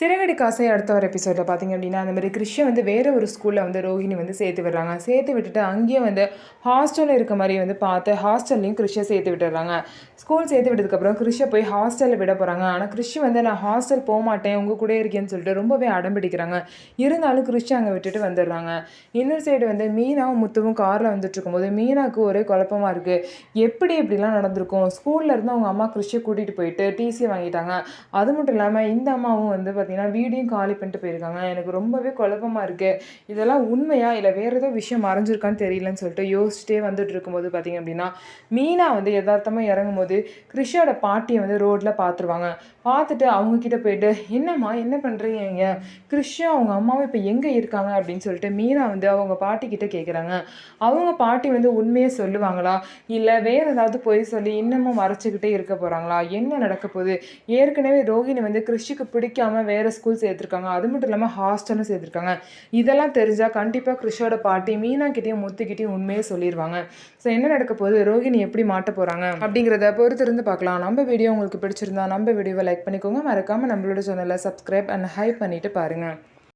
சிறகடி காசை அடுத்த ஒரு எபிசோடில் பார்த்தீங்க அப்படின்னா, அந்த மாதிரி கிறிஷை வந்து வேறு ஒரு ஸ்கூலில் வந்து ரோஹிணி வந்து சேர்த்து விடுறாங்க. சேர்த்து விட்டுட்டு அங்கேயும் வந்து ஹாஸ்டலில் இருக்க மாதிரி வந்து பார்த்து ஹாஸ்டல்லையும் கிறிஷை சேர்த்து விட்டுறாங்க. ஸ்கூல் சேர்த்து விட்டதுக்கப்புறம் கிறிஷை போய் ஹாஸ்டலில் விட போகிறாங்க. ஆனால் கிறிஷ் வந்து நான் ஹாஸ்டல் போக மாட்டேன், உங்கள் கூட இருக்கேன்னு சொல்லிட்டு ரொம்பவே அடம்பிடிக்கிறாங்க. இருந்தாலும் கிறிஷை அங்கே விட்டுட்டு வந்துடுறாங்க. இன்னொரு சைடு வந்து மீனாவும் முத்துவும் காரில் வந்துட்டு இருக்கும்போது மீனாவுக்கு ஒரே குழப்பமாக இருக்குது. எப்படி இப்படிலாம் நடந்திருக்கும்? ஸ்கூலில் இருந்து அவங்க அம்மா கிறிஷை கூட்டிகிட்டு போயிட்டு டிசி வாங்கிட்டாங்க. அது மட்டும் இல்லாமல் இந்த அம்மாவும் வந்து பார்த்திங்கன்னா வீடியும் காலி பண்ணிட்டு போயிருக்காங்க. எனக்கு ரொம்பவே குழப்பமாக இருக்குது. இதெல்லாம் உண்மையா இல்லை வேறு ஏதோ விஷயம் மறைஞ்சிருக்கான்னு தெரியலன்னு சொல்லிட்டு யோசிச்சுட்டே வந்துட்டு இருக்கும்போது பார்த்திங்க அப்படின்னா, மீனா வந்து யதார்த்தமாக இறங்கும்போது கிறிஷோட பாட்டியை வந்து ரோட்டில் பார்த்துருவாங்க. பார்த்துட்டு அவங்கக்கிட்ட போயிட்டு, என்னம்மா என்ன பண்ணுறீங்க, கிறிஷும் அவங்க அம்மாவும் இப்போ எங்கே இருக்காங்க அப்படின்னு சொல்லிட்டு மீனா வந்து அவங்க பாட்டிக்கிட்ட கேட்குறாங்க. அவங்க பாட்டி வந்து உண்மையை சொல்லுவாங்களா, இல்லை வேறு ஏதாவது பொய் சொல்லி இன்னமும் மறைச்சிக்கிட்டே இருக்க போகிறாங்களா, என்ன நடக்க போகுது? ஏற்கனவே ரோஹிணி வந்து கிறிஷுக்கு பிடிக்காம வேறு ஸ்கூல் சேர்த்துருக்காங்க. அது மட்டும் இல்லாமல் ஹாஸ்டலும் சேர்த்துருக்காங்க. இதெல்லாம் தெரிஞ்சால் கண்டிப்பாக கிறிஷோட பாட்டி மீனாக்கிட்டேயும் முத்துக்கிட்டேயும் உண்மையே சொல்லிடுவாங்க. ஸோ என்ன நடக்க போகுது, ரோஹிணி எப்படி மாட்ட போகிறாங்க அப்படிங்கிறத பொறுத்திருந்து பார்க்கலாம். நம்ம வீடியோ உங்களுக்கு பிடிச்சிருந்தா நம்ம வீடியோவை லைக் பண்ணிக்கோங்க. மறக்காமல் நம்மளோட சேனலை சப்ஸ்கிரைப் அண்ட் ஹைப் பண்ணிவிட்டு பாருங்கள்.